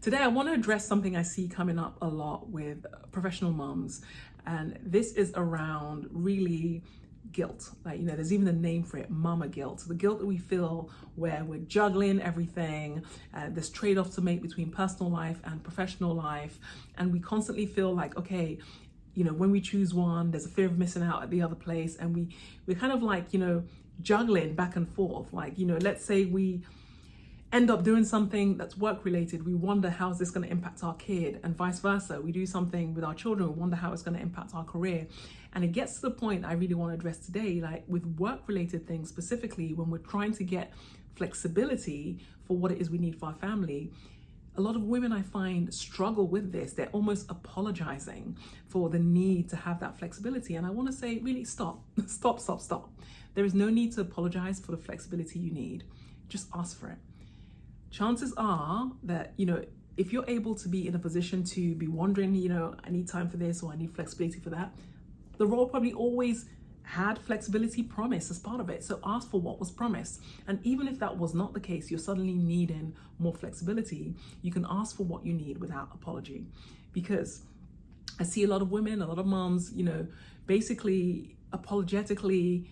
Today, I want to address something I see coming up a lot with professional moms, and this is around really guilt. Like, there's even a name for it, mama guilt. The guilt that we feel where we're juggling everything, this trade-off to make between personal life and professional life, and we constantly feel like, okay, when we choose one, there's a fear of missing out at the other place, and we're kind of like, juggling back and forth. Like, let's say we end up doing something that's work related, we wonder how is this going to impact our kid, and vice versa. We do something with our children, we wonder how it's going to impact our career. And it gets to the point I really want to address today, like with work related things specifically, when we're trying to get flexibility for what it is we need for our family. A lot of women I find struggle with this. They're almost apologizing for the need to have that flexibility. And I want to say, really stop. There is no need to apologize for the flexibility you need. Just ask for it. Chances are that, if you're able to be in a position to be wondering, I need time for this or I need flexibility for that, the role probably always had flexibility promised as part of it. So ask for what was promised. And even if that was not the case, you're suddenly needing more flexibility, you can ask for what you need without apology. Because I see a lot of women, a lot of moms, basically apologetically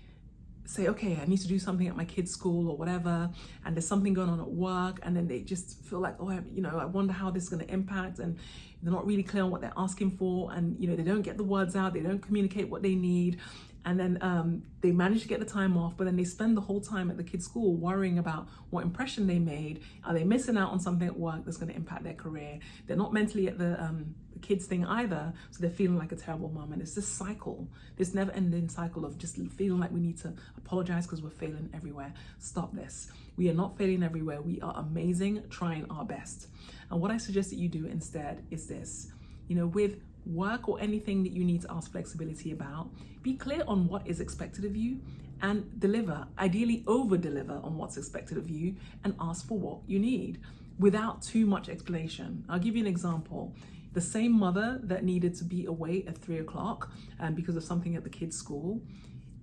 say, okay, I need to do something at my kid's school or whatever, and there's something going on at work, and then they just feel like, oh, I wonder how this is going to impact, and they're not really clear on what they're asking for, and they don't get the words out, they don't communicate what they need, and then they manage to get the time off, but then they spend the whole time at the kid's school worrying about what impression they made. Are they missing out on something at work that's going to impact their career? They're not mentally at the kids thing either, so they're feeling like a terrible mom. And it's this cycle, this never-ending cycle of just feeling like we need to apologize because we're failing everywhere. Stop this. We are not failing everywhere. We are amazing, trying our best. And what I suggest that you do instead is this. With work or anything that you need to ask flexibility about, be clear on what is expected of you and deliver. Ideally, over-deliver on what's expected of you and ask for what you need without too much explanation. I'll give you an example. The same mother that needed to be away at 3 o'clock because of something at the kids' school,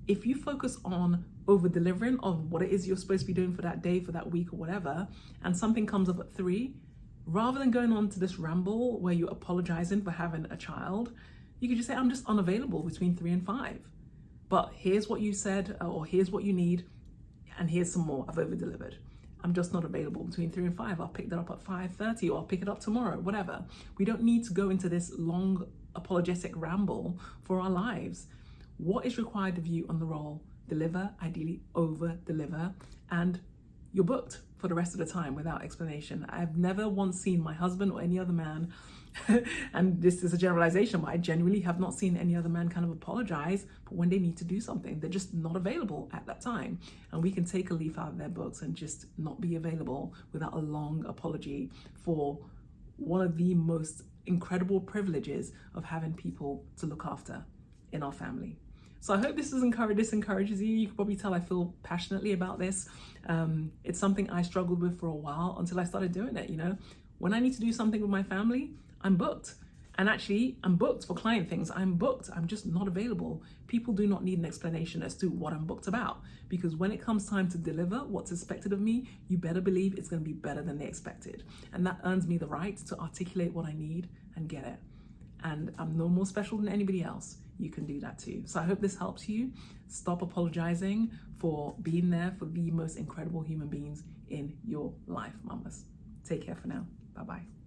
if you focus on over-delivering on what it is you're supposed to be doing for that day, for that week or whatever, and something comes up at 3, rather than going on to this ramble where you're apologizing for having a child, you could just say, I'm just unavailable between 3 and 5. But here's what you said, or here's what you need, and here's some more. I've over-delivered. I'm just not available between 3 and 5. I'll pick that up at 5:30, or I'll pick it up tomorrow, whatever. We don't need to go into this long apologetic ramble for our lives. What is required of you on the role? Deliver, ideally over-deliver, and you're booked for the rest of the time without explanation. I've never once seen my husband or any other man, and this is a generalization, but I genuinely have not seen any other man kind of apologize, but when they need to do something, they're just not available at that time. And we can take a leaf out of their books and just not be available without a long apology for one of the most incredible privileges of having people to look after in our family. So I hope this encourages you. You can probably tell I feel passionately about this. It's something I struggled with for a while until I started doing it. When I need to do something with my family, I'm booked. And actually, I'm booked for client things. I'm booked. I'm just not available. People do not need an explanation as to what I'm booked about. Because when it comes time to deliver what's expected of me, you better believe it's going to be better than they expected. And that earns me the right to articulate what I need and get it. And I'm no more special than anybody else. You can do that too. So I hope this helps you. Stop apologizing for being there for the most incredible human beings in your life, mamas. Take care for now. Bye-bye.